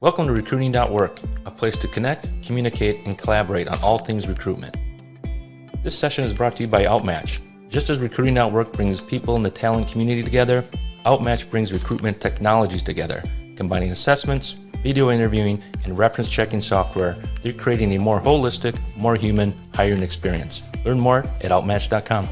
Welcome to Recruiting.work, a place to connect, communicate, and collaborate on all things recruitment. This session is brought to you by OutMatch. Just as Recruiting.work brings people in the talent community together, OutMatch brings recruitment technologies together, combining assessments, video interviewing, and reference checking software. They're creating a more holistic, more human hiring experience. Learn more at OutMatch.com.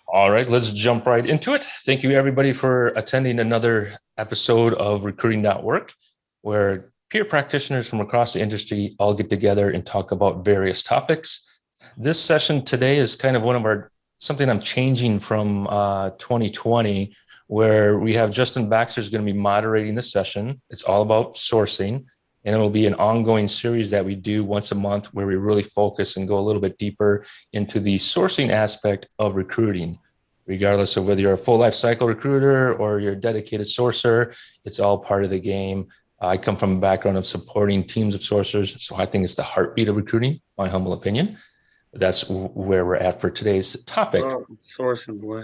All right, let's jump right into it. Thank you, everybody, for attending another episode of Recruiting.work, where peer practitioners from across the industry all get together and talk about various topics. This session today is kind of something I'm changing from 2020, where we have Justin Baxter is going to be moderating this session. It's all about sourcing, and it will be an ongoing series that we do once a month where we really focus and go a little bit deeper into the sourcing aspect of recruiting. Regardless of whether you're a full life cycle recruiter or you're a dedicated sourcer, it's all part of the game. I come from a background of supporting teams of sourcers, so I think it's the heartbeat of recruiting, my humble opinion. That's where we're at for today's topic. Oh, sourcing, boy.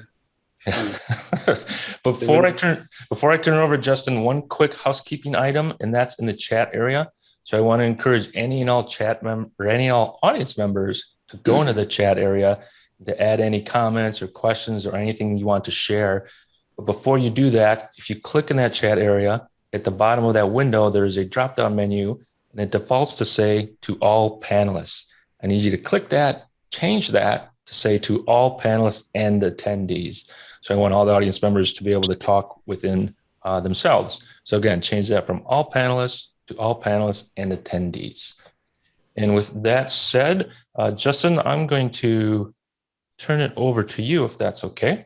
Before I turn it over to Justin, one quick housekeeping item, and that's in the chat area. So I want to encourage any and all audience members to go into the chat area to add any comments or questions or anything you want to share. But before you do that, if you click in that chat area, at the bottom of that window, there's a drop-down menu, and it defaults to say to all panelists. I need you to click that, change that to say to all panelists and attendees. So I want all the audience members to be able to talk within themselves. So again, change that from all panelists to all panelists and attendees. And with that said, Justin, I'm going to turn it over to you if that's okay.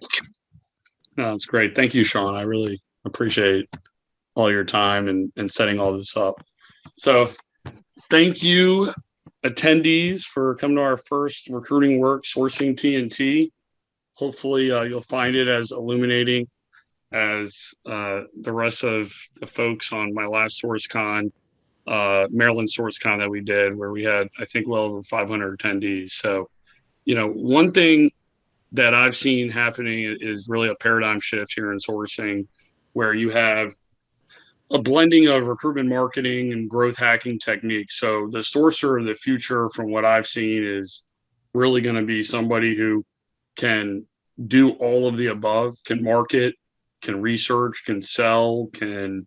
No, it's great. Thank you, Sean. I really appreciate all your time and setting all this up. So thank you, attendees, for coming to our first Recruiting Work Sourcing TNT. Hopefully you'll find it as illuminating as the rest of the folks on my last SourceCon, Maryland SourceCon that we did, where we had, I think, well over 500 attendees. So, one thing that I've seen happening is really a paradigm shift here in sourcing, where you have a blending of recruitment marketing and growth hacking techniques. So the sourcer of the future, from what I've seen, is really going to be somebody who can do all of the above, can market, can research, can sell, can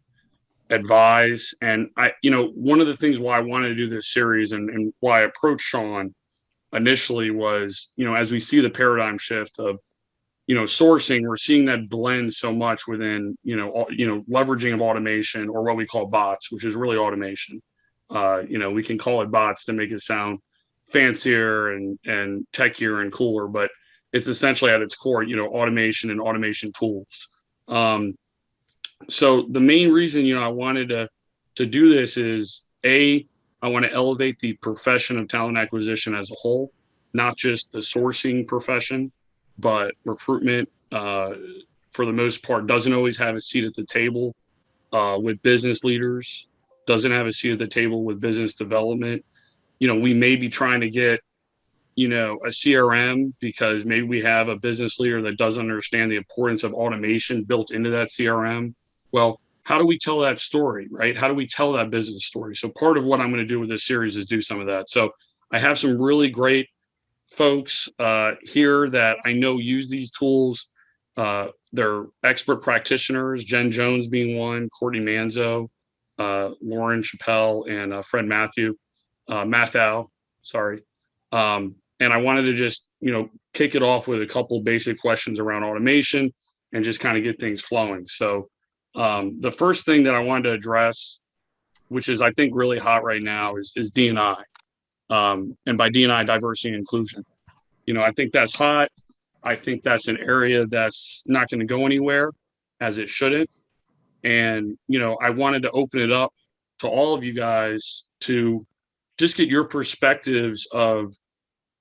advise. And one of the things why I wanted to do this series and why I approached Sean initially was, as we see the paradigm shift of, sourcing, we're seeing that blend so much within, leveraging of automation, or what we call bots, which is really automation. We can call it bots to make it sound fancier and techier and cooler, but it's essentially at its core, automation and automation tools. So the main reason, I wanted to do this is, I want to elevate the profession of talent acquisition as a whole, not just the sourcing profession, but recruitment, for the most part, doesn't always have a seat at the table with business leaders, doesn't have a seat at the table with business development. We may be trying to get, a CRM because maybe we have a business leader that doesn't understand the importance of automation built into that CRM. Well, how do we tell that story, right? How do we tell that business story? So part of what I'm going to do with this series is do some of that. So I have some really great folks here that I know use these tools. They're expert practitioners, Jen Jones being one, Courtney Manzo, Lauren Chappelle, and Fred Mathau, sorry. And I wanted to just, kick it off with a couple basic questions around automation and just kind of get things flowing. So the first thing that I wanted to address, which is, I think, really hot right now, is D&I. And by D&I, diversity and inclusion. I think that's hot. I think that's an area that's not going to go anywhere, as it shouldn't. And, I wanted to open it up to all of you guys to just get your perspectives of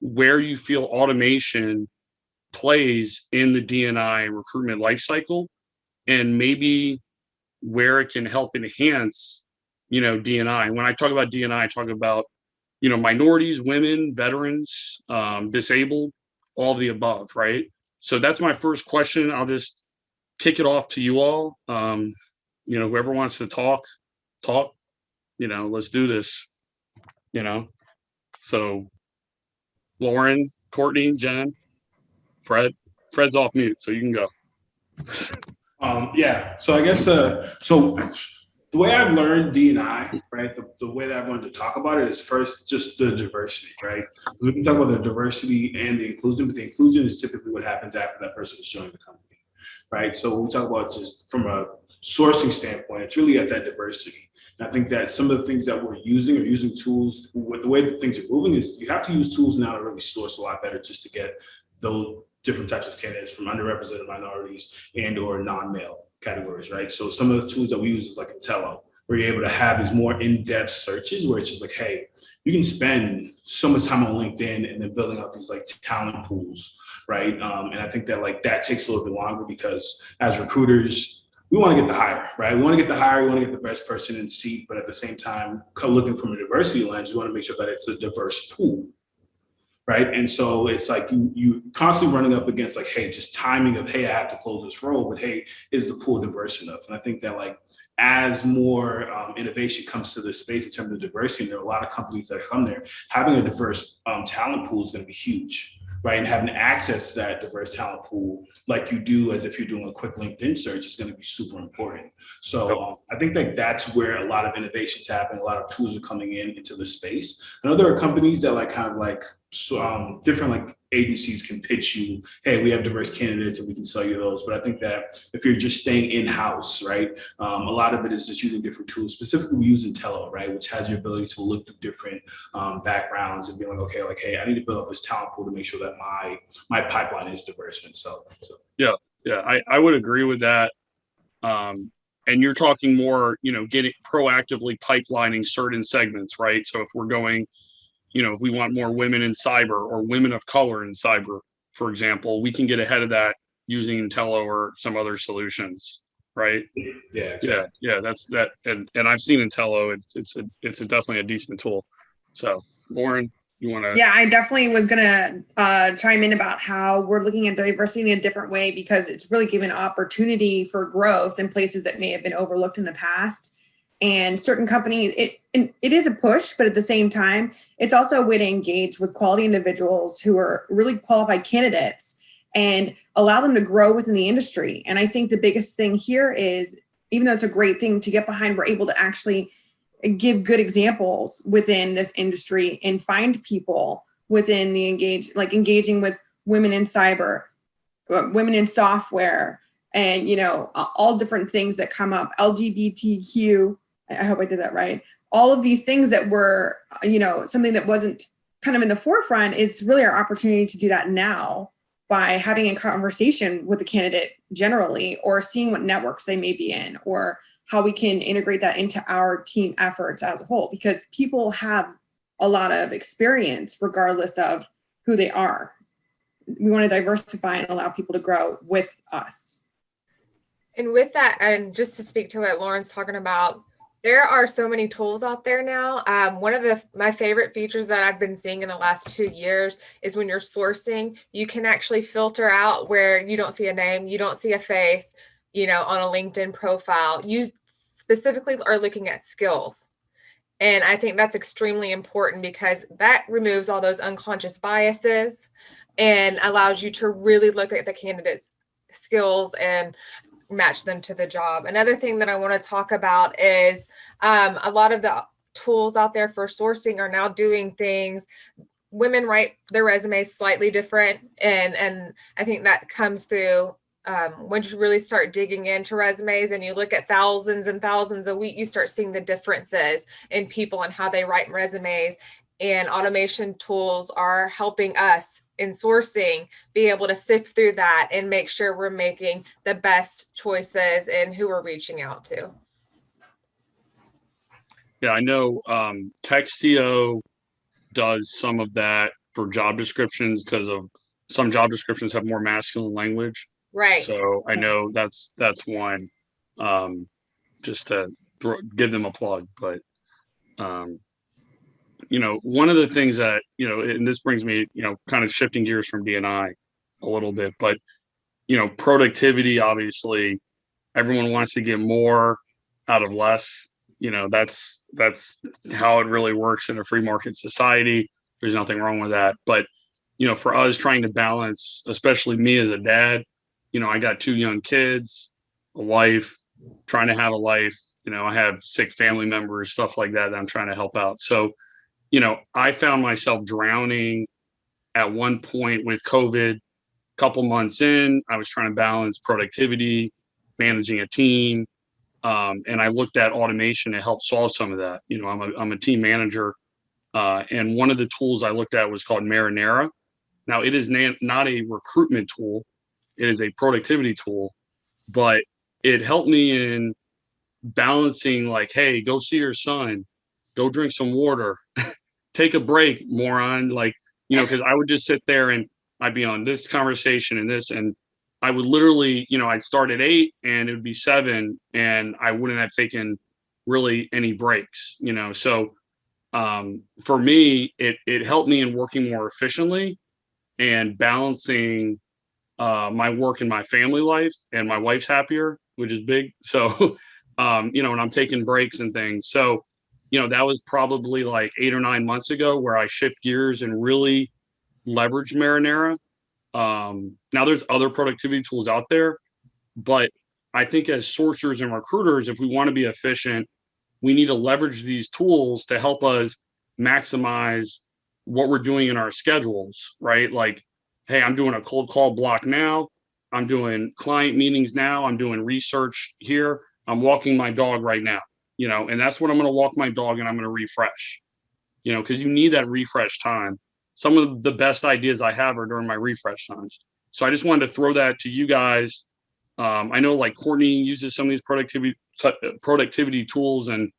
where you feel automation plays in the D&I recruitment lifecycle, and maybe where it can help enhance, D&I. And when I talk about D&I, I talk about, minorities, women, veterans, disabled, all of the above, right? So that's my first question. I'll just kick it off to you all. Whoever wants to talk, let's do this, So Lauren, Courtney, Jen, Fred's off mute, so you can go. Yeah. So I guess so the way I've learned D&I, right? The way that I've learned to talk about it is first just the diversity, right? We can talk about the diversity and the inclusion, but the inclusion is typically what happens after that person has joined the company, right? So when we talk about just from a sourcing standpoint, it's really at that diversity. And I think that some of the things that we're using tools, with the way that things are moving is you have to use tools now to really source a lot better just to get those different types of candidates from underrepresented minorities and or non-male categories, right? So some of the tools that we use is like Intello, where you're able to have these more in-depth searches where it's just like, hey, you can spend so much time on LinkedIn and then building up these like talent pools, right? And I think that like that takes a little bit longer because as recruiters, we want to get the hire, right? We want to get the hire, we want to get the best person in seat, but at the same time, looking from a diversity lens, we want to make sure that it's a diverse pool, right? And so it's like you constantly running up against like, hey, just timing of, hey, I have to close this role, but hey, is the pool diverse enough? And I think that like as more innovation comes to this space in terms of diversity, and there are a lot of companies that come there, having a diverse talent pool is going to be huge, right? And having access to that diverse talent pool, like you do as if you're doing a quick LinkedIn search, is going to be super important. So I think that that's where a lot of innovations happen. A lot of tools are coming into the space. I know there are companies that like kind of like different like agencies can pitch you, hey, we have diverse candidates and we can sell you those. But I think that if you're just staying in-house, right, a lot of it is just using different tools. Specifically, we use Intello, right, which has the ability to look through different backgrounds and be like, okay, like, hey, I need to build up this talent pool to make sure that my pipeline is diverse. And so. Yeah, I would agree with that. And you're talking more, getting proactively pipelining certain segments, right? So if we're going, if we want more women in cyber or women of color in cyber, for example, we can get ahead of that using Intello or some other solutions, right? Yeah, exactly. Yeah. That's that, and I've seen Intello. It's definitely a decent tool. So, Lauren, you want to? Yeah, I definitely was gonna chime in about how we're looking at diversity in a different way because it's really given opportunity for growth in places that may have been overlooked in the past. And certain companies, it is a push, but at the same time, it's also a way to engage with quality individuals who are really qualified candidates and allow them to grow within the industry. And I think the biggest thing here is, even though it's a great thing to get behind, we're able to actually give good examples within this industry and find people within the engaging with women in cyber, women in software, and all different things that come up, LGBTQ. I hope I did that right. All of these things that were, something that wasn't kind of in the forefront. It's really our opportunity to do that now by having a conversation with a candidate generally, or seeing what networks they may be in, or how we can integrate that into our team efforts as a whole, because people have a lot of experience regardless of who they are. We want to diversify and allow people to grow with us. And with that, and just to speak to what Lauren's talking about, there are so many tools out there now. One of my favorite features that I've been seeing in the last 2 years is when you're sourcing, you can actually filter out where you don't see a name, you don't see a face, on a LinkedIn profile. You specifically are looking at skills. And I think that's extremely important because that removes all those unconscious biases and allows you to really look at the candidate's skills and match them to the job. Another thing that I want to talk about is a lot of the tools out there for sourcing are now doing things. Women write their resumes slightly different. And I think that comes through once you really start digging into resumes and you look at thousands and thousands a week, you start seeing the differences in people and how they write resumes. And automation tools are helping us in sourcing be able to sift through that and make sure we're making the best choices in who we're reaching out to. Yeah, I know Textio does some of that for job descriptions because of some job descriptions have more masculine language. Right. So I know that's one, just to give them a plug. But one of the things that and this brings me kind of shifting gears from D&I a little bit, but productivity, obviously, everyone wants to get more out of less. That's how it really works in a free market society. There's nothing wrong with that. But, for us trying to balance, especially me as a dad, I got 2 young kids, a wife, trying to have a life. I have sick family members, stuff like that I'm trying to help out. So, I found myself drowning at one point with COVID. Couple months in, I was trying to balance productivity, managing a team, and I looked at automation to help solve some of that. I'm a team manager, and one of the tools I looked at was called Marinara. Now, it is not a recruitment tool; it is a productivity tool, but it helped me in balancing. Like, hey, go see your son, go drink some water, take a break, moron. Like, because I would just sit there and I'd be on this conversation and this, and I would literally, I'd start at 8 and it would be 7 and I wouldn't have taken really any breaks, So for me, it helped me in working more efficiently and balancing my work and my family life, and my wife's happier, which is big. So, and I'm taking breaks and things. So, that was probably like 8 or 9 months ago where I shift gears and really leverage Marinara. Now there's other productivity tools out there, but I think as sourcers and recruiters, if we want to be efficient, we need to leverage these tools to help us maximize what we're doing in our schedules, right? Like, hey, I'm doing a cold call block now. I'm doing client meetings now. I'm doing research here. I'm walking my dog right now, and that's when I'm going to walk my dog and I'm going to refresh, because you need that refresh time. Some of the best ideas I have are during my refresh times. So I just wanted to throw that to you guys. I know like Courtney uses some of these productivity tools, and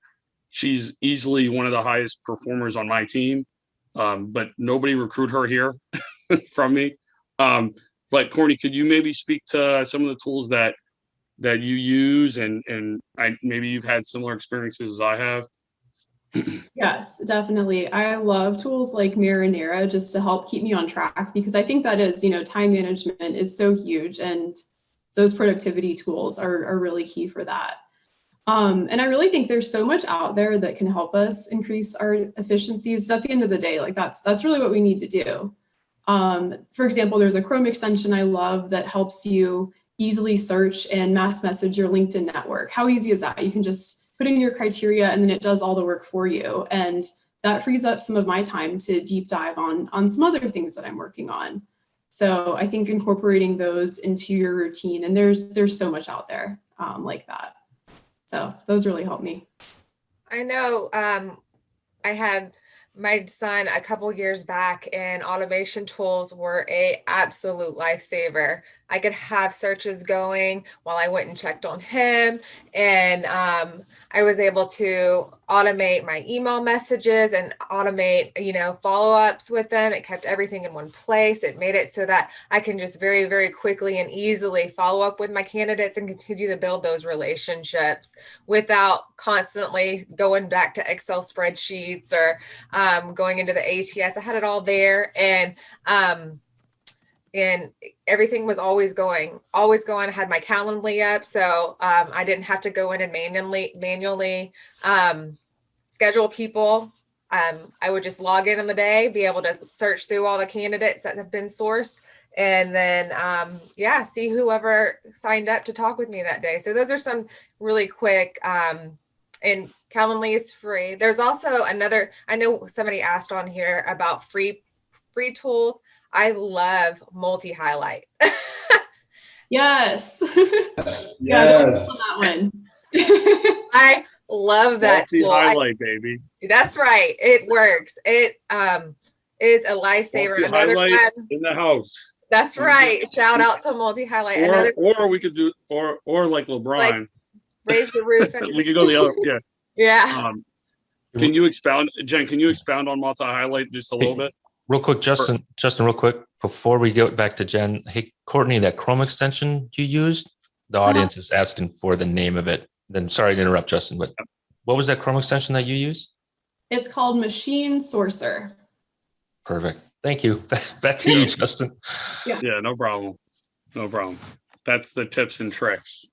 she's easily one of the highest performers on my team. But nobody recruit her here from me. But Courtney, could you maybe speak to some of the tools that you use, and maybe you've had similar experiences as I have? Yes, definitely. I love tools like Marinara just to help keep me on track, because I think that is, time management is so huge, and those productivity tools are really key for that. And I really think there's so much out there that can help us increase our efficiencies. At the end of the day, like that's really what we need to do. For example, there's a Chrome extension I love that helps you easily search and mass message your LinkedIn network. How easy is that? You can just put in your criteria and then it does all the work for you. And that frees up some of my time to deep dive on some other things that I'm working on. So I think incorporating those into your routine, and there's so much out there like that. So those really help me. I know I had my son a couple years back, and automation tools were a absolute lifesaver. I could have searches going while I went and checked on him, and I was able to automate my email messages and automate, follow-ups with them. It kept everything in one place. It made it so that I can just very, very quickly and easily follow up with my candidates and continue to build those relationships without constantly going back to Excel spreadsheets or going into the ATS. I had it all there, and everything was always going. I had my Calendly up, so I didn't have to go in and manually schedule people. I would just log in the day, be able to search through all the candidates that have been sourced, and then see whoever signed up to talk with me that day. So those are some really quick, and Calendly is free. There's also another, I know somebody asked on here about free tools. I love multi-highlight. Yes. Yes. Yeah, don't miss on that one. I love that tool. Multi-highlight, baby. That's right. It works. It is a lifesaver. Another one in the house. That's right. Shout out to multi-highlight. Or we could do or like LeBron. Like, raise the roof. We could go the other. Yeah. Yeah. Can you expound, Jen? Can you expound on multi-highlight just a little bit? Real quick, Justin, real quick, before we go back to Jen, hey, Courtney, that Chrome extension you used, the audience is asking for the name of it. Then sorry to interrupt, Justin, but what was that Chrome extension that you use? It's called Machine Sourcer. Perfect. Thank you. Back to you, Justin. Yeah, no problem. No problem. That's the tips and tricks.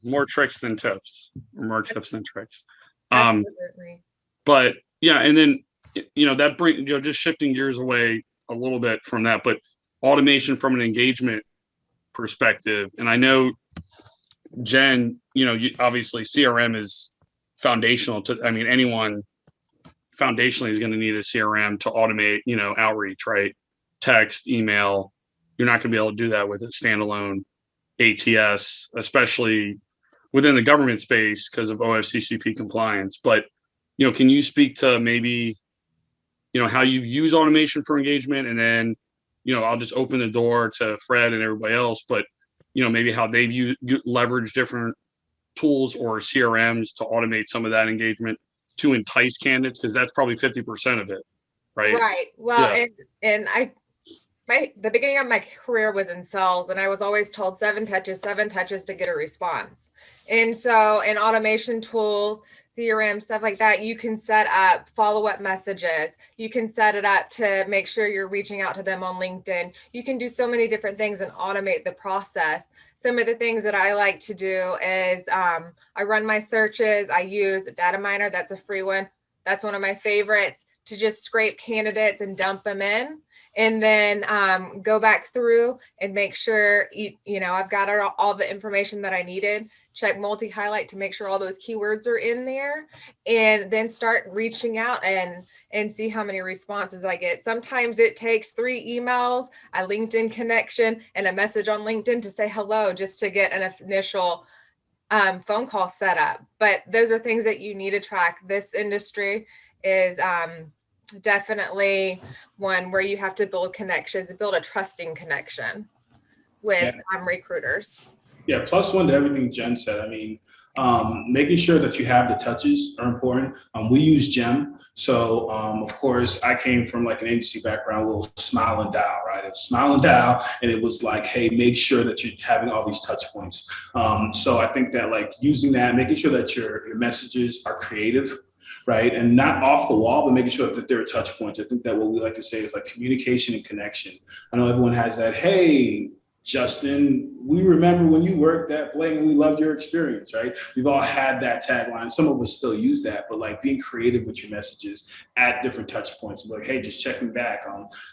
More tricks than tips, or more tips than tricks. Absolutely. But yeah, and then that bring just shifting gears away a little bit from that, but automation from an engagement perspective. And I know, Jen, obviously CRM is foundational to, anyone foundationally is going to need a CRM to automate, outreach, right? Text, email. You're not going to be able to do that with a standalone ATS, especially within the government space because of OFCCP compliance. But, can you speak to maybe, how you use automation for engagement? And then, I'll just open the door to Fred and everybody else, but, maybe how they've leveraged different tools or CRMs to automate some of that engagement to entice candidates, because that's probably 50% of it, right? Right. Well, Yeah. and the beginning of my career was in sales, and I was always told 7 touches to get a response. And so in automation tools, CRM, stuff like that, you can set up follow-up messages. You can set it up to make sure you're reaching out to them on LinkedIn. You can do so many different things and automate the process. Some of the things that I like to do is I run my searches. I use a data miner. That's a free one. That's one of my favorites, to just scrape candidates and dump them in. And then go back through and make sure, I've got all the information that I needed. Check multi-highlight to make sure all those keywords are in there, and then start reaching out and see how many responses I get. Sometimes it takes 3 emails, a LinkedIn connection, and a message on LinkedIn to say hello, just to get an initial phone call set up. But those are things that you need to track. This industry is definitely one where you have to build connections, build a trusting connection with recruiters. Yeah, plus one to everything Jen said. Making sure that you have the touches are important. We use Gem. So, of course, I came from like an agency background, a little smile and dial, right? It was smile and dial, and it was like, hey, make sure that you're having all these touch points. So I think that like using that, making sure that your messages are creative, right? And not off the wall, but making sure that there are touch points. I think that what we like to say is like communication and connection. I know everyone has that, hey, Justin, we remember when you worked at Blake and we loved your experience, right? We've all had that tagline. Some of us still use that, but like being creative with your messages at different touch points. Like, hey, just checking back.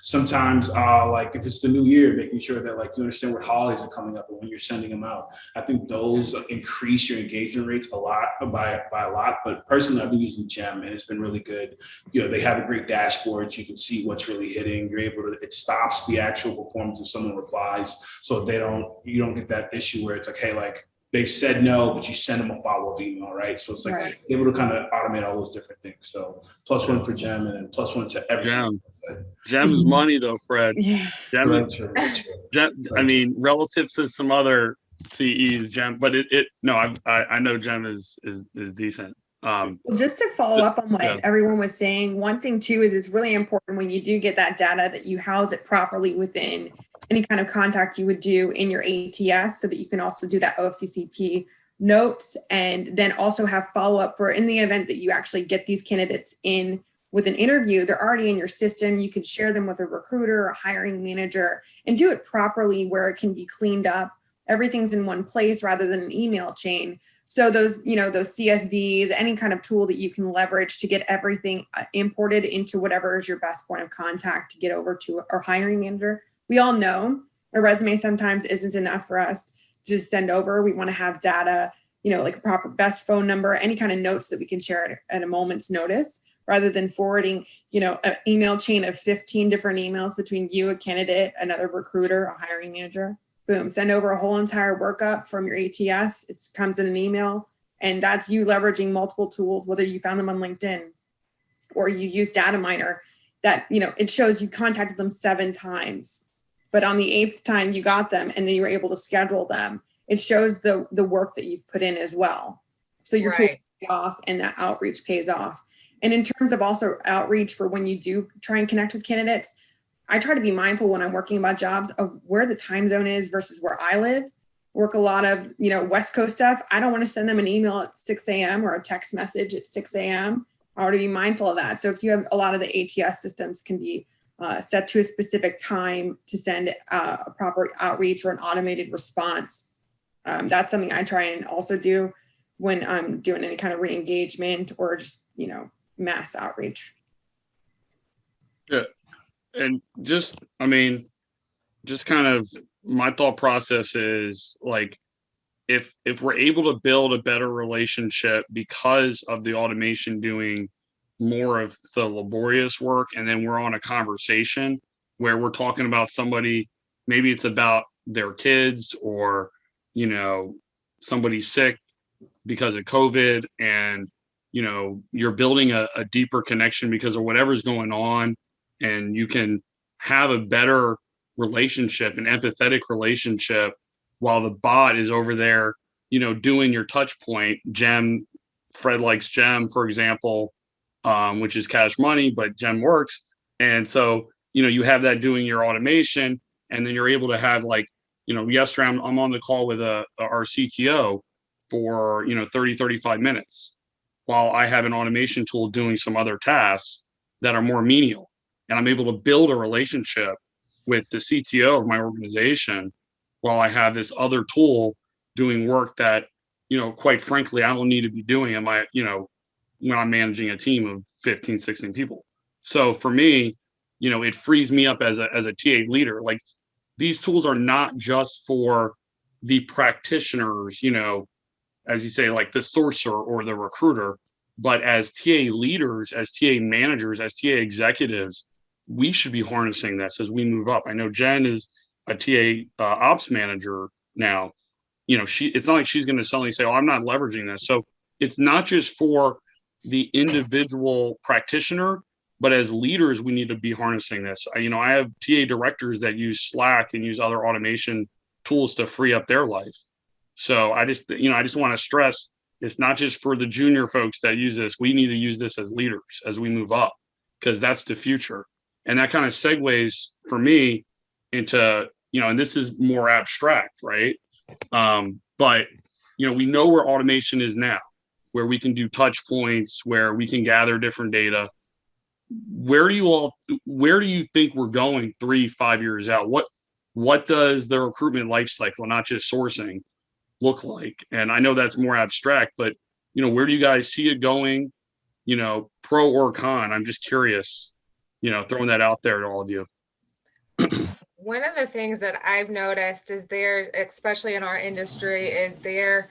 Sometimes like if it's the new year, making sure that like you understand what holidays are coming up and when you're sending them out. I think those increase your engagement rates a lot by a lot. But personally, I've been using Gem and it's been really good. They have a great dashboard. You can see what's really hitting. You're able to, it stops the actual performance if someone replies. So you don't get that issue where it's like, hey, like they said no, but you send them a follow-up email, right? So it's like able to kind of automate all those different things. So +1 for Gem, and then +1 to everything. Gem's money though, Fred. Yeah. Gem, relative to some other CEs, Gem, but I know Gem is decent. Well, just to follow up on what everyone was saying, one thing too is it's really important when you do get that data that you house it properly within any kind of contact you would do in your ATS, so that you can also do that OFCCP notes, and then also have follow-up for in the event that you actually get these candidates in with an interview, they're already in your system. You can share them with a recruiter, a hiring manager, and do it properly where it can be cleaned up. Everything's in one place rather than an email chain. So those CSVs, any kind of tool that you can leverage to get everything imported into whatever is your best point of contact to get over to our hiring manager. We all know a resume sometimes isn't enough for us to just send over. We want to have data, like a proper best phone number, any kind of notes that we can share at a moment's notice, rather than forwarding, an email chain of 15 different emails between you, a candidate, another recruiter, a hiring manager. Boom, send over a whole entire workup from your ATS. It comes in an email, and that's you leveraging multiple tools, whether you found them on LinkedIn or you use data miner, that, it shows you contacted them 7 times, but on the 8th time you got them and then you were able to schedule them. It shows the work that you've put in as well. So your tool pays off and that outreach pays off. And in terms of also outreach for when you do try and connect with candidates, I try to be mindful when I'm working about jobs of where the time zone is versus where I live. Work a lot of, West Coast stuff. I don't want to send them an email at 6 a.m. or a text message at 6 a.m. I want to be mindful of that. So if you have a lot of the ATS systems can be set to a specific time to send a proper outreach or an automated response. That's something I try and also do when I'm doing any kind of re-engagement or just, mass outreach. Yeah. And just kind of my thought process is like, if we're able to build a better relationship because of the automation doing more of the laborious work, and then we're on a conversation where we're talking about somebody, maybe it's about their kids, or somebody's sick because of COVID, and you're building a deeper connection because of whatever's going on, and you can have a better relationship, an empathetic relationship, while the bot is over there, doing your touch point. Fred likes Gem, for example, which is Cash Money, but Gem works. And so, you have that doing your automation, and then you're able to have, like, yesterday I'm on the call with our CTO for, 30, 35 minutes while I have an automation tool doing some other tasks that are more menial. And I'm able to build a relationship with the CTO of my organization while I have this other tool doing work that, quite frankly, I don't need to be doing in my, when I'm managing a team of 15, 16 people. So for me, it frees me up as a TA leader. Like, these tools are not just for the practitioners, as you say, like the sourcer or the recruiter, but as TA leaders, as TA managers, as TA executives, we should be harnessing this as we move up. I know Jen is a TA ops manager now. It's not like she's going to suddenly say, "Oh, I'm not leveraging this." So it's not just for the individual practitioner, but as leaders, we need to be harnessing this. I have TA directors that use Slack and use other automation tools to free up their life. So I just want to stress, it's not just for the junior folks that use this. We need to use this as leaders as we move up, because that's the future. And that kind of segues for me into, and this is more abstract, right? But, we know where automation is now, where we can do touch points, where we can gather different data. Where do you think we're going 3-5 years out? What does the recruitment life cycle, not just sourcing, look like? And I know that's more abstract, but, where do you guys see it going, pro or con? I'm just curious, throwing that out there to all of you. One of the things that I've noticed is especially in our industry, is there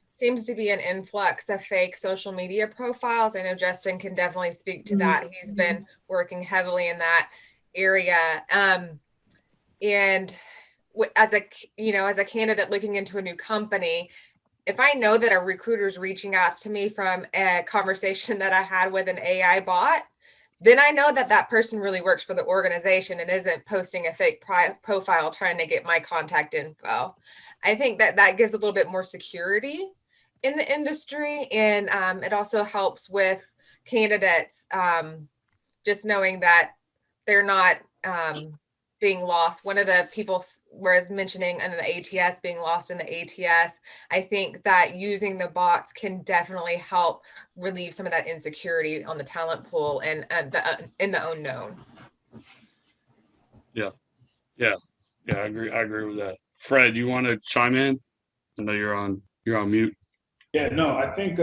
seems to be an influx of fake social media profiles. I know Justin can definitely speak to that. He's been working heavily in that area. And as a candidate looking into a new company, if I know that a recruiter is reaching out to me from a conversation that I had with an AI bot, then I know that person really works for the organization and isn't posting a fake profile trying to get my contact info. I think that gives a little bit more security in the industry. And it also helps with candidates just knowing that they're not being lost. One of the people was mentioning in the ATS, being lost in the ATS. I think that using the bots can definitely help relieve some of that insecurity on the talent pool and in the unknown. Yeah, I agree with that. Fred, you want to chime in? I know you're on mute. Yeah, no, I think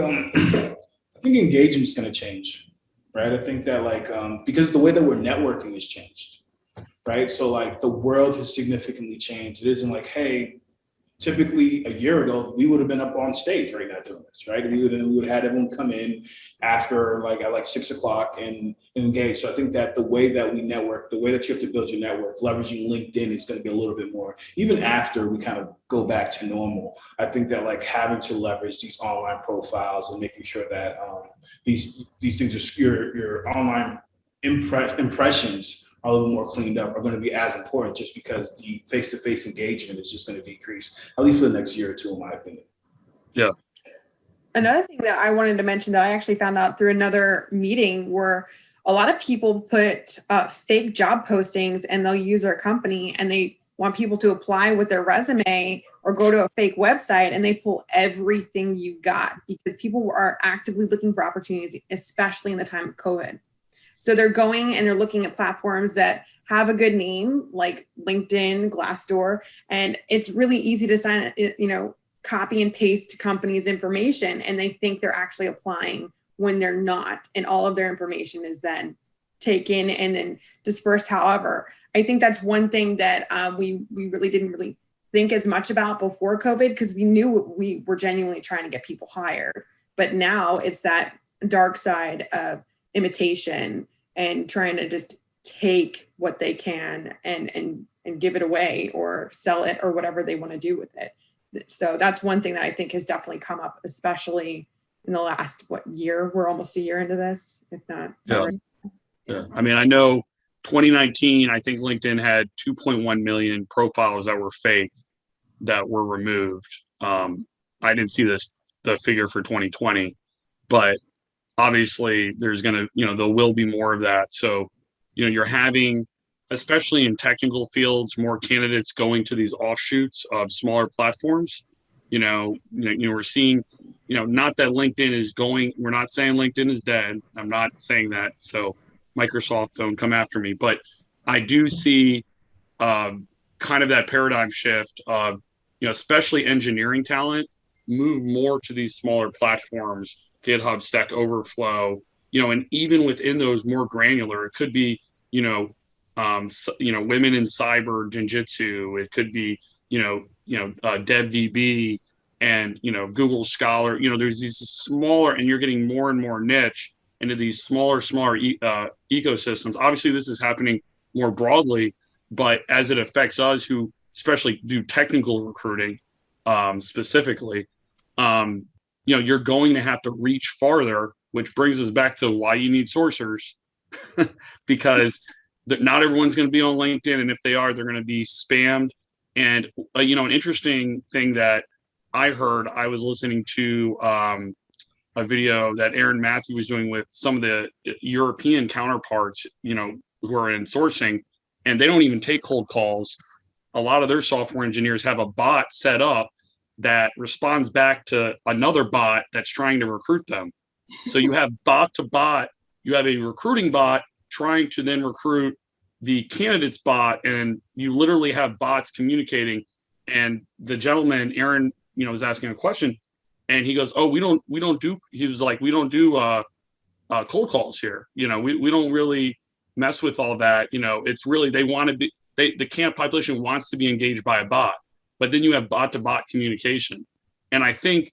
engagement is going to change, right? I think that because the way that we're networking has changed. Right. So the world has significantly changed. It isn't like, hey, typically a year ago, we would have been up on stage right now doing this, right? We would have had everyone come in after at 6 o'clock and engage. So I think that the way that we network, the way that you have to build your network, leveraging LinkedIn is going to be a little bit more, even after we kind of go back to normal. I think that having to leverage these online profiles and making sure that these things are your online impressions are a little more cleaned up, are going to be as important, just because the face-to-face engagement is just going to decrease, at least for the next year or two, in my opinion. Yeah. Another thing that I wanted to mention that I actually found out through another meeting, where a lot of people put fake job postings, and they'll use their company and they want people to apply with their resume or go to a fake website, and they pull everything you got, because people are actively looking for opportunities, especially in the time of COVID. So they're going and they're looking at platforms that have a good name like LinkedIn, Glassdoor, and it's really easy to sign, copy and paste companies' information, and they think they're actually applying when they're not. And all of their information is then taken and then dispersed. However, I think that's one thing that we really didn't really think as much about before COVID, because we knew we were genuinely trying to get people hired. But now it's that dark side of imitation and trying to just take what they can and give it away or sell it or whatever they want to do with it. So that's one thing that I think has definitely come up, especially in the last year. We're almost a year into this, if not. Yeah. I mean, I know 2019, I think LinkedIn had 2.1 million profiles that were fake that were removed. I didn't see the figure for 2020, but obviously there's going to, there will be more of that. So, you're having, especially in technical fields, more candidates going to these offshoots of smaller platforms. We're seeing, not that LinkedIn is going, we're not saying LinkedIn is dead. I'm not saying that. So Microsoft, don't come after me, but I do see kind of that paradigm shift of, especially engineering talent move more to these smaller platforms, GitHub, Stack Overflow, and even within those more granular, it could be, women in cyber Jinjitsu. It could be, DevDB and, Google Scholar. There's these smaller, and you're getting more and more niche into these smaller ecosystems. Obviously, this is happening more broadly, but as it affects us who especially do technical recruiting specifically, you're going to have to reach farther, which brings us back to why you need sourcers, because not everyone's going to be on LinkedIn. And if they are, they're going to be spammed. And, an interesting thing that I heard, I was listening to a video that Aaron Matthew was doing with some of the European counterparts, who are in sourcing, and they don't even take cold calls. A lot of their software engineers have a bot set up that responds back to another bot that's trying to recruit them. So you have bot to bot, you have a recruiting bot trying to then recruit the candidate's bot, and you literally have bots communicating. And the gentleman, Aaron, was asking a question, and he goes, "Oh, we don't do," he was like, "We don't do cold calls here. We don't really mess with all that. It's really, they want to be, the candidate population wants to be engaged by a bot, but then you have bot to bot communication." And I think,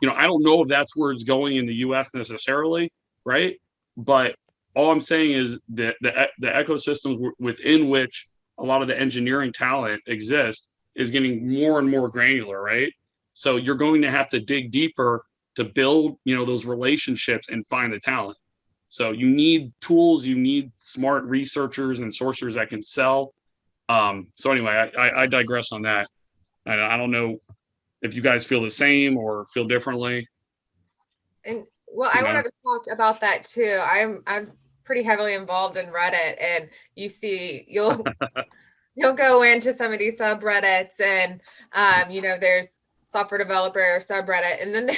I don't know if that's where it's going in the US necessarily, right? But all I'm saying is that the ecosystems within which a lot of the engineering talent exists is getting more and more granular, right? So you're going to have to dig deeper to build, those relationships and find the talent. So you need tools, you need smart researchers and sourcers that can sell. So anyway, I digress on that. I don't know if you guys feel the same or feel differently. And I wanted to talk about that too. I'm pretty heavily involved in Reddit, and you'll go into some of these subreddits, and there's software developer subreddit, and then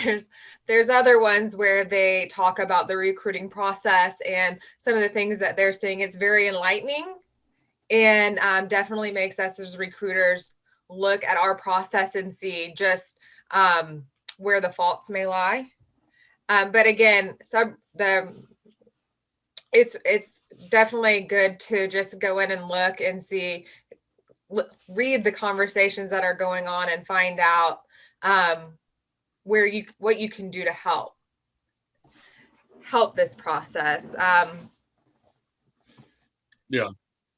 there's other ones where they talk about the recruiting process and some of the things that they're seeing. It's very enlightening, and definitely makes us as recruiters look at our process and see just where the faults may lie. But again, it's definitely good to just go in and look and see, read the conversations that are going on and find out what you can do to help this process. Yeah.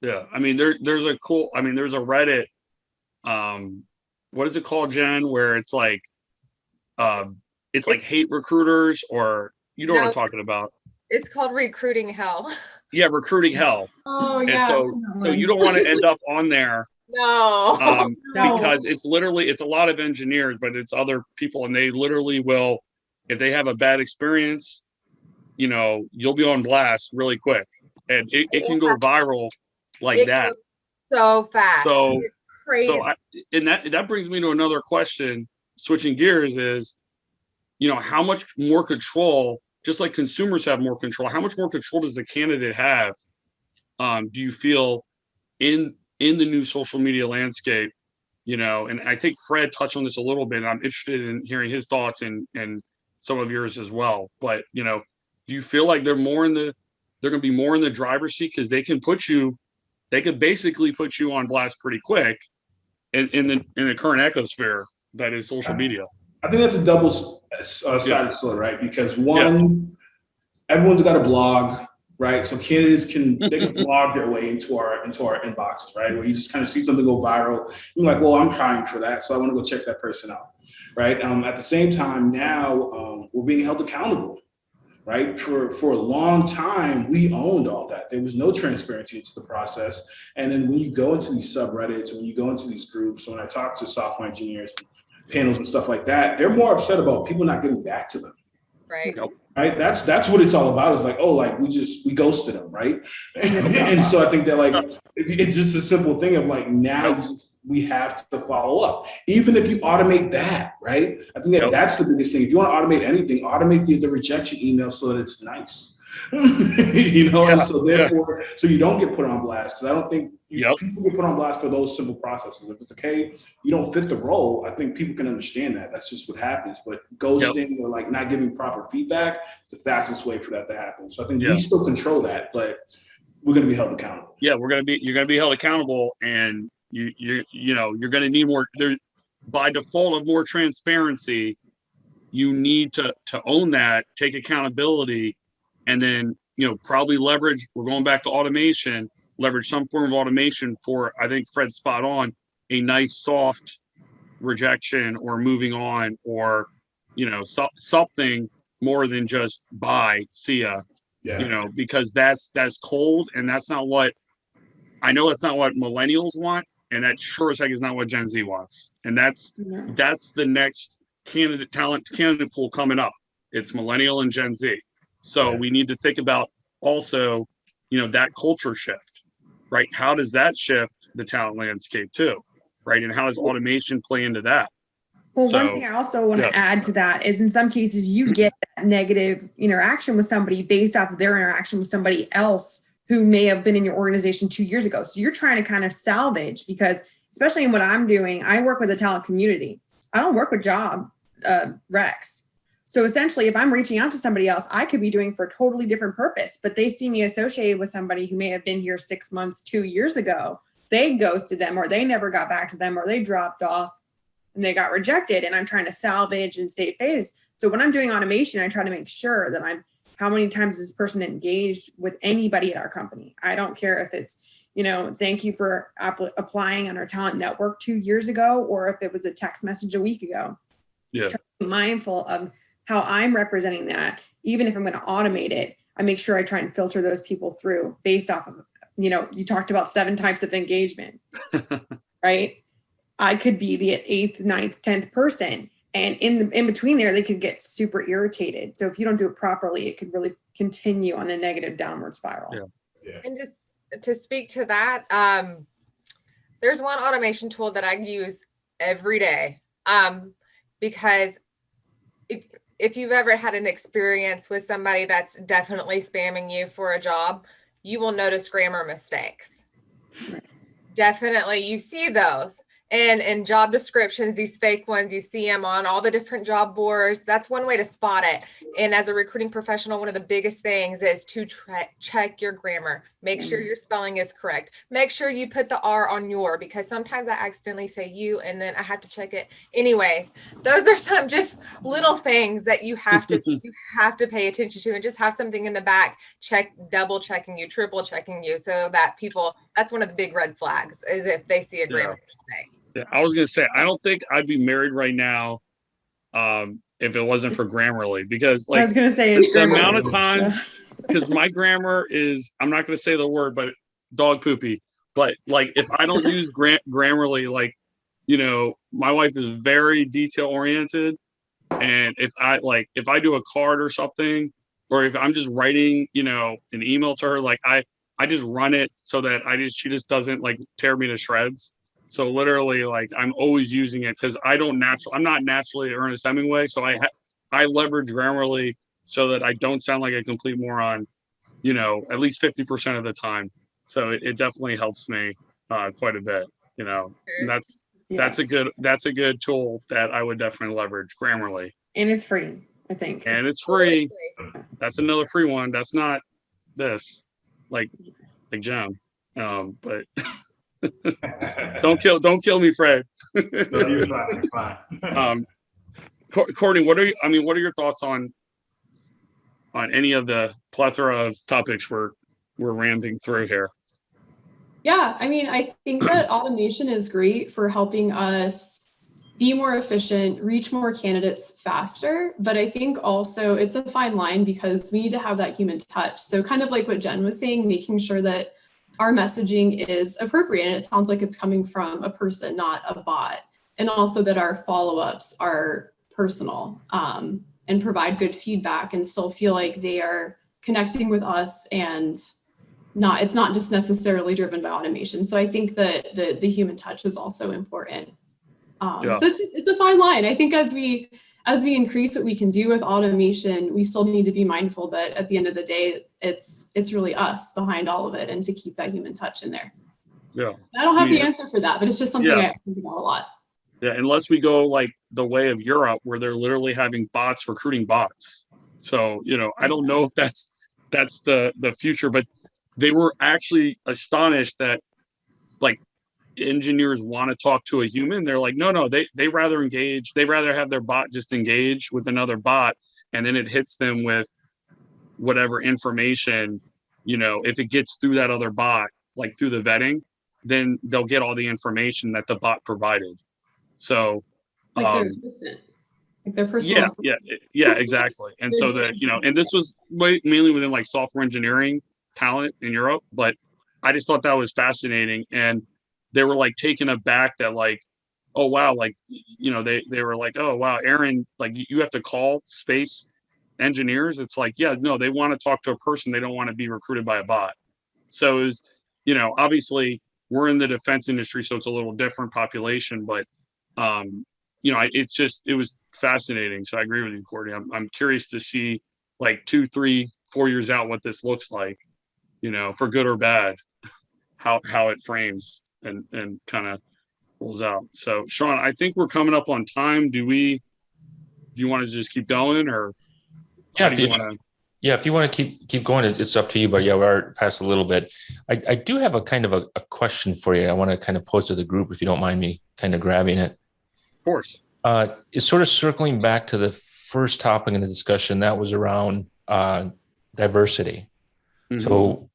I mean, there's a Reddit. What is it called, Jen? Where it's like hate recruiters, or you know what I'm talking about. It's called Recruiting Hell. Yeah, Recruiting Hell. Oh, and yeah. so you don't want to end up on there. No. Because it's a lot of engineers, but it's other people, and they literally will, if they have a bad experience, you'll be on blast really quick, and it can go viral like that. So fast. So it's crazy. And that brings me to another question. Switching gears is, how much more control just like consumers have more control, how much more control does the candidate have? Do you feel in the new social media landscape? And I think Fred touched on this a little bit, and I'm interested in hearing his thoughts and some of yours as well. But do you feel like they're going to be more in the driver's seat because they can basically put you on blast pretty quick in the current ecosphere that is social media? I think that's a double-sided sword, right? Because one, everyone's got a blog, right? So candidates can blog their way into our inboxes, right? Where you just kind of see something go viral, you're like, well, I'm trying for that, so I want to go check that person out, right? At the same time, now we're being held accountable, right? For a long time, we owned all that. There was no transparency into the process. And then when you go into these subreddits, when you go into these groups, when I talk to software engineers, panels and stuff like that, they're more upset about people not getting back to them. Right. Right. That's what it's all about. Is like, oh, like we ghosted them, right? And so I think that like it's just a simple thing of like now we have to follow up, even if you automate that, right? I think that's the biggest thing. If you want to automate anything, automate the rejection email so that it's nice. And so therefore, so you don't get put on blast. Because I don't think people get put on blast for those simple processes. If it's okay, you don't fit the role, I think people can understand that. That's just what happens. But ghosting or like not giving proper feedback, it's the fastest way for that to happen. So I think we still control that, but we're going to be held accountable. Yeah, you're going to be held accountable, and you're going to need more. There, by default of more transparency, you need to own that, take accountability. And then, probably leverage, we're going back to automation, leverage some form of automation for, I think Fred's spot on, a nice soft rejection or moving on, or, something more than just bye, see ya, because that's cold. And that's not what millennials want. And that sure as heck is not what Gen Z wants. And that's the next candidate pool coming up. It's millennial and Gen Z. So we need to think about also, that culture shift, right? How does that shift the talent landscape too, right? And how does automation play into that? Well, one thing I also want to add to that is in some cases you get that negative interaction with somebody based off of their interaction with somebody else who may have been in your organization 2 years ago. So you're trying to kind of salvage, because especially in what I'm doing, I work with the talent community. I don't work with job recs. So essentially, if I'm reaching out to somebody else, I could be doing for a totally different purpose, but they see me associated with somebody who may have been here 6 months, 2 years ago. They ghosted them, or they never got back to them, or they dropped off and they got rejected. And I'm trying to salvage and save face. So when I'm doing automation, I try to make sure that how many times is this person engaged with anybody at our company? I don't care if it's, thank you for applying on our talent network 2 years ago, or if it was a text message a week ago. Yeah. Try to be mindful of how I'm representing that. Even if I'm going to automate it, I make sure I try and filter those people through based off of, you talked about 7 types of engagement, right? I could be the 8th, 9th, 10th person. And in between there, they could get super irritated. So if you don't do it properly, it could really continue on a negative downward spiral. Yeah. And just to speak to that, there's one automation tool that I use every day, because if you've ever had an experience with somebody that's definitely spamming you for a job, you will notice grammar mistakes. Right. Definitely, you see those. And in job descriptions, these fake ones, you see them on all the different job boards. That's one way to spot it. And as a recruiting professional, one of the biggest things is to check your grammar. Make sure your spelling is correct. Make sure you put the R on your, because sometimes I accidentally say you and then I have to check it. Anyways, those are some just little things that you have to pay attention to, and just have something in the back, double checking you, triple checking you, so that that's one of the big red flags, is if they see a grammar mistake. Yeah, I was gonna say, I don't think I'd be married right now if it wasn't for Grammarly, because I was gonna say the amount of times, because my grammar is, I'm not gonna say the word, but dog poopy. But like, if I don't use Grammarly, like, my wife is very detail oriented, and if I do a card or something, or if I'm just writing, an email to her, like I just run it so that she just doesn't like tear me to shreds. So literally, like, I'm always using it because I'm not naturally Ernest Hemingway. So I leverage Grammarly so that I don't sound like a complete moron, at least 50% of the time. So it definitely helps me quite a bit, and that's a good tool that I would definitely leverage, Grammarly. And it's free, I think. And it's free. That's another free one. That's not this, like Jem. But don't kill me, Fred. No, you're fine. You're fine. Courtney, what are your thoughts on any of the plethora of topics we're ramping through here? Yeah, I mean, I think that automation is great for helping us be more efficient, reach more candidates faster. But I think also it's a fine line because we need to have that human touch. So kind of like what Jen was saying, making sure that our messaging is appropriate and it sounds like it's coming from a person, not a bot. And also that our follow-ups are personal and provide good feedback and still feel like they are connecting with us and it's not just necessarily driven by automation. So I think that the human touch is also important. So it's a fine line. I think as we increase what we can do with automation, we still need to be mindful that at the end of the day, it's really us behind all of it and to keep that human touch in there. Yeah. I don't have the answer for that, but it's just something I think about a lot. Yeah, unless we go like the way of Europe where they're literally having bots recruiting bots. So, I don't know if that's the future, but they were actually astonished that like engineers want to talk to a human. They're like, no, they rather engage. They rather have their bot just engage with another bot, and then it hits them with whatever information, if it gets through that other bot, like through the vetting, then they'll get all the information that the bot provided. So like their assistant, like their personal yeah, exactly. And so and this was mainly within like software engineering talent in Europe, but I just thought that was fascinating. And they were like taken aback that like, oh wow, like they were like, oh wow, Aaron, like you have to call space engineers. It's like, yeah, no, they want to talk to a person. They don't want to be recruited by a bot. So it was, obviously we're in the defense industry, so it's a little different population, but it was fascinating. So I agree with you, Courtney. I'm curious to see like 2, 3, 4 years out what this looks like, for good or bad, how it frames and kind of rolls out. So Sean, I think we're coming up on time. Do you want to just keep going, or if you want to keep going, it's up to you, but yeah, we are past a little bit. I do have a kind of a question for you. I want to kind of pose to the group, if you don't mind me kind of grabbing it. Of course. It's sort of circling back to the first topic in the discussion that was around diversity. Mm-hmm. So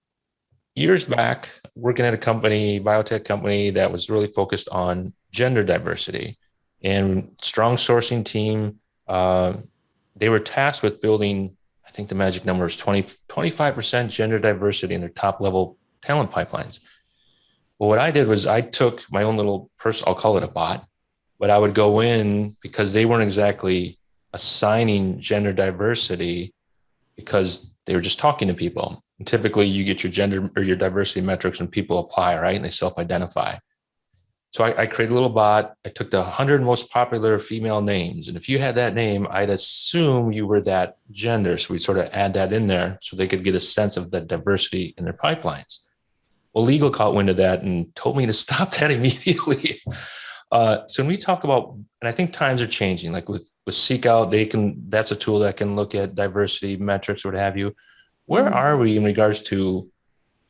years back, working at a biotech company that was really focused on gender diversity and strong sourcing team. They were tasked with building, I think the magic number is 25% gender diversity in their top level talent pipelines. Well, what I did was I took my own little person, I'll call it a bot, but I would go in because they weren't exactly assigning gender diversity because they were just talking to people. And typically you get your gender or your diversity metrics when people apply, right? And they self-identify. So I created a little bot. I took the 100 most popular female names. And if you had that name, I'd assume you were that gender. So we'd sort of add that in there so they could get a sense of the diversity in their pipelines. Well, legal caught wind of that and told me to stop that immediately. So when we talk about, and I think times are changing, like with Seek Out, that's a tool that can look at diversity metrics or what have you. Where are we in regards to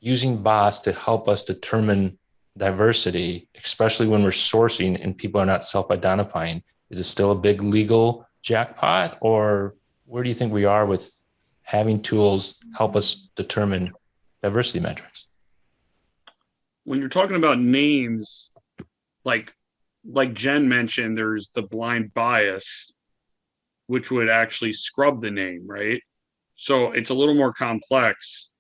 using bots to help us determine diversity, especially when we're sourcing and people are not self-identifying? Is it still a big legal jackpot, or where do you think we are with having tools help us determine diversity metrics? When you're talking about names, like Jen mentioned, there's the blind bias, which would actually scrub the name, right? So it's a little more complex.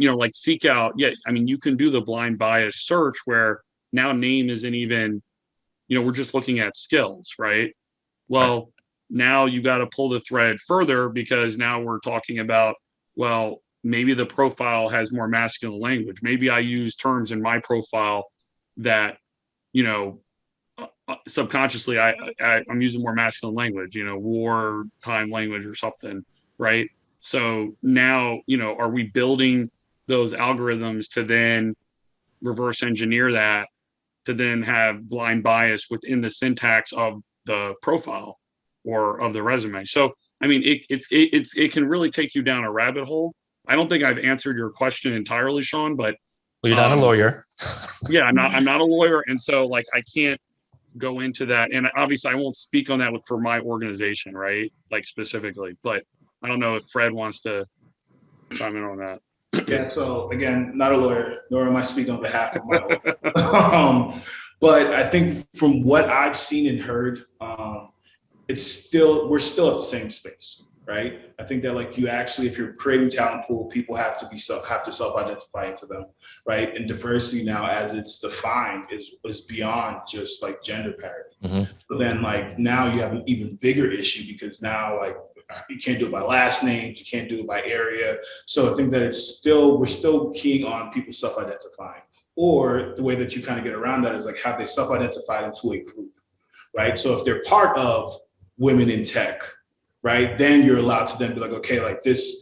Like Seek Out, you can do the blind bias search where now name isn't even, we're just looking at skills, right? Well, now you got to pull the thread further because now we're talking about, well, maybe the profile has more masculine language. Maybe I use terms in my profile that, subconsciously I'm using more masculine language, wartime language or something, right? So now, are we building those algorithms to then reverse engineer that, to then have blind bias within the syntax of the profile or of the resume? So I mean, it can really take you down a rabbit hole. I don't think I've answered your question entirely, Sean, but Well, you're not a lawyer. yeah, I'm not a lawyer, and so like I can't go into that, and obviously I won't speak on that for my organization, right? Like specifically, but I don't know if Fred wants to chime in on that. Yeah, so again, not a lawyer, nor am I speaking on behalf of my lawyer. But I think from what I've seen and heard, we're still at the same space, right? I think that like you actually, if you're creating talent pool, people have to self-identify into them, right? And diversity now, as it's defined, is beyond just like gender parity. Mm-hmm. So then like now you have an even bigger issue, because now like you can't do it by last names, you can't do it by area. So I think that we're still keying on people self-identifying, or the way that you kind of get around that is like, have they self-identified into a group, right? So if they're part of women in tech, right, then you're allowed to then be like, okay, like this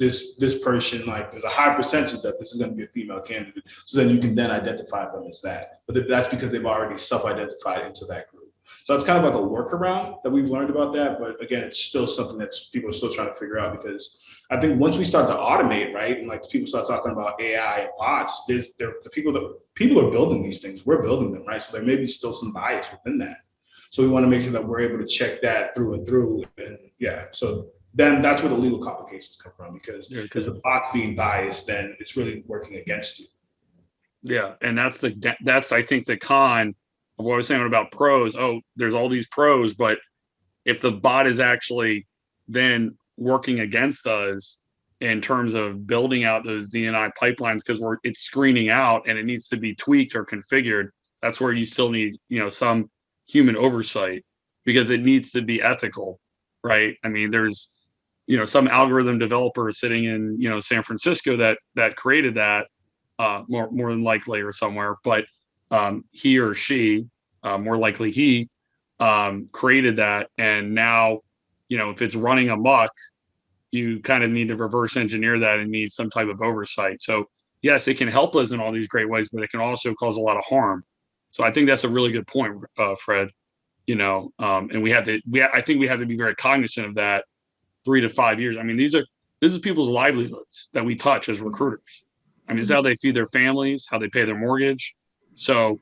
person, like there's a high percentage that this is going to be a female candidate. So then you can then identify them as that. But that's because they've already self-identified into that group. So it's kind of like a workaround that we've learned about that. But again, it's still something that people are still trying to figure out, because I think once we start to automate, right, and like people start talking about AI and bots, the people are building these things. We're building them, right? So there may be still some bias within that. So we want to make sure that we're able to check that through and through. And yeah, so then that's where the legal complications come from, because as the bot being biased, then it's really working against you. Yeah, and that's I think the con of what I was saying about pros. Oh, there's all these pros, but if the bot is actually then working against us in terms of building out those D&I pipelines, because it's screening out and it needs to be tweaked or configured, that's where you still need, some human oversight, because it needs to be ethical, right? I mean, there's, some algorithm developer sitting in, San Francisco that created that, more than likely, or somewhere, but he or she, more likely he, created that. And now, if it's running amok, you kind of need to reverse engineer that and need some type of oversight. So yes, it can help us in all these great ways, but it can also cause a lot of harm. So I think that's a really good point, Fred. And I think we have to be very cognizant of that 3 to 5 years. I mean, this is people's livelihoods that we touch as recruiters. I mean, this is how they feed their families, how they pay their mortgage. So,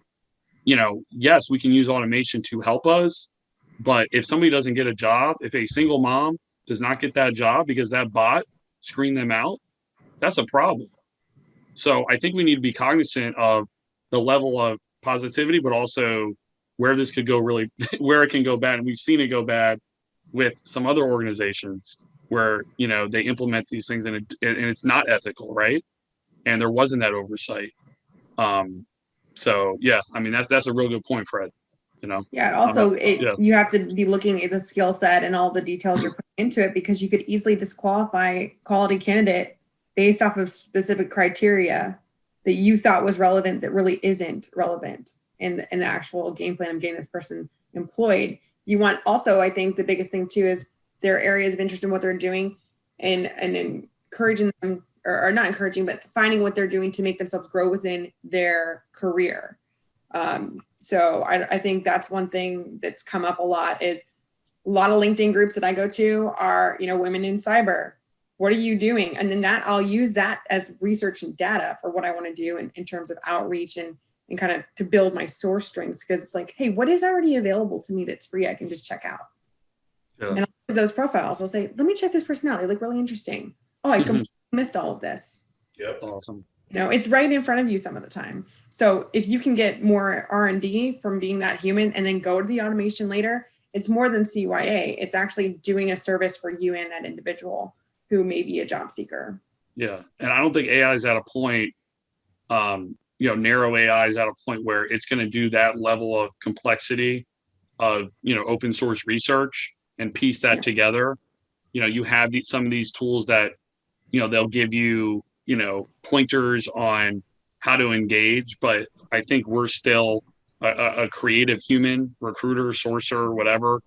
yes, we can use automation to help us, but if somebody doesn't get a job, if a single mom does not get that job because that bot screened them out, that's a problem. So I think we need to be cognizant of the level of positivity, but also where this could go where it can go bad. And we've seen it go bad with some other organizations where, they implement these things and it's not ethical, right? And there wasn't that oversight. So yeah, I mean, that's a real good point, Fred. Yeah. Also, you have to be looking at the skill set and all the details you're putting into it, because you could easily disqualify quality candidate based off of specific criteria that you thought was relevant that really isn't relevant in the actual game plan of getting this person employed. You want also, I think the biggest thing too is their areas of interest in what they're doing, and encouraging them, or not encouraging, but finding what they're doing to make themselves grow within their career. So I think that's one thing that's come up a lot, is a lot of LinkedIn groups that I go to are, women in cyber. What are you doing? And then I'll use that as research and data for what I want to do in terms of outreach and kind of to build my source strings, because it's like, hey, what is already available to me that's free? I can just check out. Yeah. And I'll look at those profiles. I'll say, let me check this person out. They look really interesting. Oh, I completely missed all of this. Yep. Awesome. It's right in front of you some of the time. So if you can get more R&D from being that human and then go to the automation later, it's more than CYA. It's actually doing a service for you and that individual who may be a job seeker. Yeah. And I don't think AI is at a point, narrow AI is at a point where it's going to do that level of complexity of, open source research and piece that together. You have some of these tools that, they'll give you, pointers on how to engage, but I think we're still a creative human recruiter, sourcer, whatever,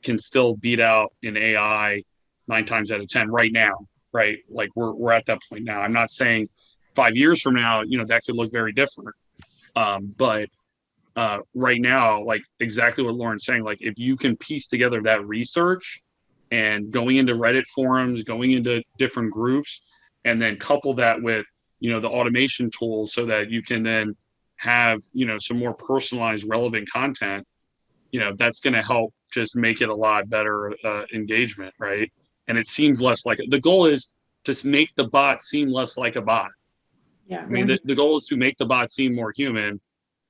can still beat out an AI 9 times out of 10 right now, right? Like we're at that point now. I'm not saying 5 years from now, that could look very different. But right now, like exactly what Lauren's saying, like if you can piece together that research and going into Reddit forums, going into different groups, and then couple that with, the automation tools so that you can then have, some more personalized, relevant content, that's going to help just make it a lot better engagement, right? And it seems less like the goal is to make the bot seem less like a bot. Yeah. I mean, the goal is to make the bot seem more human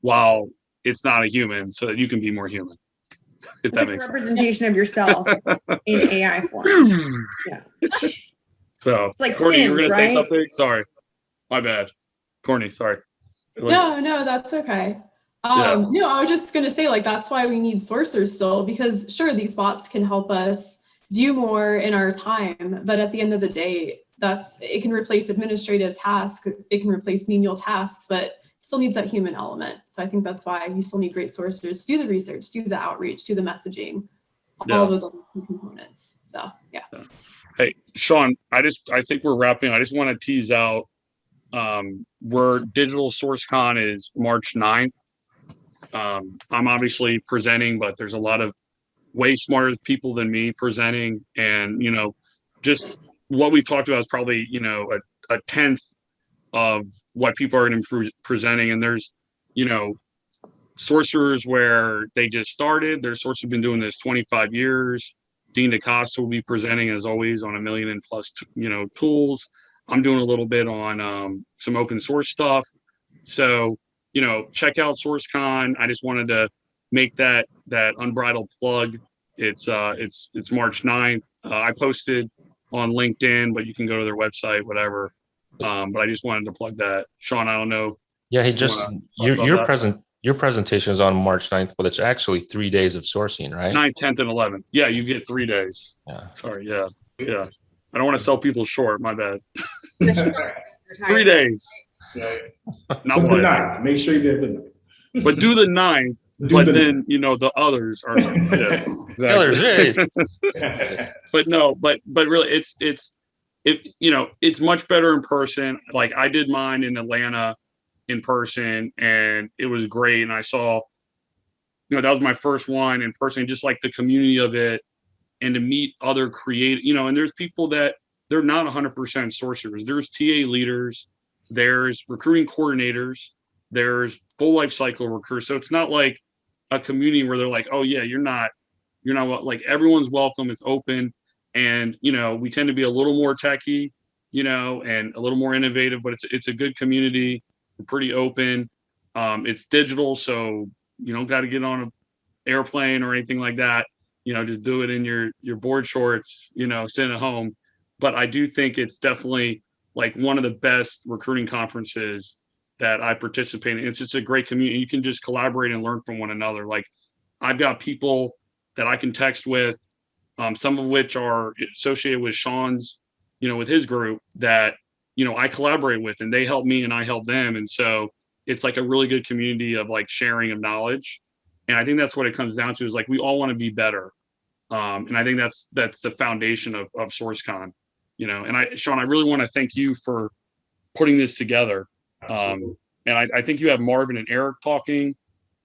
while it's not a human so that you can be more human. If that It's like a makes sense. representation of yourself in AI form. Yeah. So, Like Courtney, you were Sims, going to right? say something? Sorry. My bad. Courtney, sorry. No, that's okay. No, I was just going to say, like, that's why we need sourcers still, because sure, these bots can help us do more in our time, but at the end of the day, it can replace administrative tasks, it can replace menial tasks, but still needs that human element. So I think that's why you still need great sourcers, do the research, do the outreach, do the messaging, all of those other components. So yeah. Hey, Sean, I think we're wrapping. I just want to tease out where Digital SourceCon is March 9th. I'm obviously presenting, but there's a lot of way smarter people than me presenting. And, just what we've talked about is probably, a tenth of what people are going to be presenting. And there's, sorcerers where they just started. There's sorcerers who've been doing this 25 years. Dean DaCosta will be presenting as always on 1 million and plus, tools. I'm doing a little bit on some open source stuff. So, check out SourceCon. I just wanted to make that unbridled plug. It's March 9th. I posted on LinkedIn, but you can go to their website, whatever. But I just wanted to plug that. Sean, I don't know. Yeah, your presentation is on March 9th, but it's actually 3 days of sourcing, right? 9th, 10th, and 11th. Yeah, you get 3 days. Yeah. Sorry, yeah. I don't want to sell people short. My bad. The short 3 days. Not But the one. 9th. Make sure you did the 9th. But do the 9th. But then the others are exactly. But really it's much better in person. Like I did mine in Atlanta in person and it was great. And I saw, that was my first one in person, just like the community of it and to meet other creative, and there's people that they're not 100% sorcerers. There's TA leaders, there's recruiting coordinators, there's full life cycle recruiters. So it's not like a community where they're like, oh yeah, you're not like everyone's welcome. It's open. And, we tend to be a little more techie, and a little more innovative, but it's a good community. We're pretty open. It's digital. So you don't got to get on an airplane or anything like that. Just do it in your board shorts, sitting at home. But I do think it's definitely like one of the best recruiting conferences that I participate in. It's just a great community. You can just collaborate and learn from one another. Like I've got people that I can text with, some of which are associated with Sean's, with his group that, I collaborate with and they help me and I help them. And so it's like a really good community of like sharing of knowledge. And I think that's what it comes down to is like, we all want to be better. And I think that's the foundation of SourceCon, and Sean, I really want to thank you for putting this together. And I think you have Marvin and Eric talking,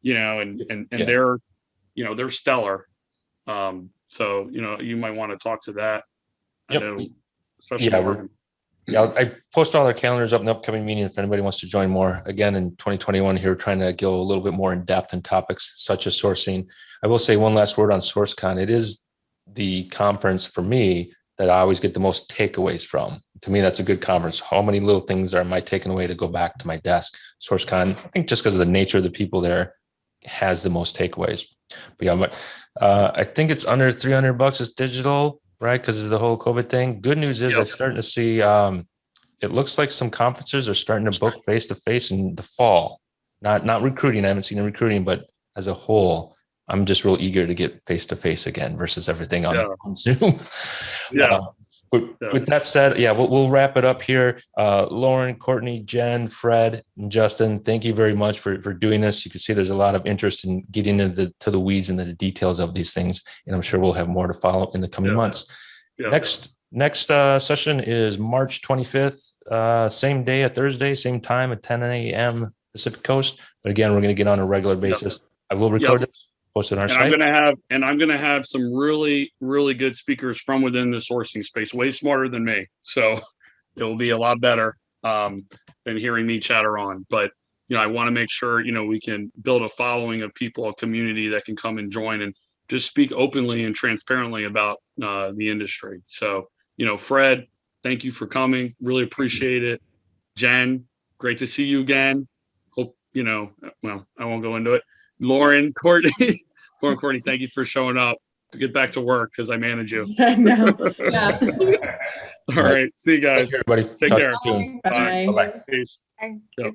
and they're, they're stellar. So, you might want to talk to that. Yep. I know, especially Marvin. I post all our calendars up in the upcoming meeting if anybody wants to join more. Again, in 2021 here, trying to go a little bit more in depth in topics such as sourcing. I will say one last word on SourceCon. It is the conference for me that I always get the most takeaways from. To me, that's a good conference. How many little things am I taking away to go back to my desk? SourceCon, I think just because of the nature of the people there, has the most takeaways. But yeah, I think it's under $300. It's digital, right? Because of the whole COVID thing. Good news is I'm starting to see, it looks like some conferences are starting to book face-to-face in the fall. Not recruiting. I haven't seen the recruiting, but as a whole, I'm just real eager to get face-to-face again versus everything on Zoom. With that said, yeah, we'll wrap it up here. Lauren, Courtney, Jen, Fred, and Justin, thank you very much for doing this. You can see there's a lot of interest in getting into the weeds and the details of these things, and I'm sure we'll have more to follow in the coming months. Next session is March 25th, same day, a Thursday, same time at 10 a.m. Pacific Coast. But again, we're going to get on a regular basis. I will record this, post it on our site. I'm going to have some really, really good speakers from within the sourcing space, way smarter than me. So it will be a lot better than hearing me chatter on. But, I want to make sure, we can build a following of people, a community that can come and join and just speak openly and transparently about the industry. So, Fred, thank you for coming. Really appreciate it. Jen, great to see you again. Hope, well, I won't go into it. Lauren, Courtney, thank you for showing up. Get back to work because I manage you. I know. Yeah. All right. See you guys. Thank you, everybody. Take Talk care. to you soon. Bye. Bye-bye. Peace. Okay. Yep.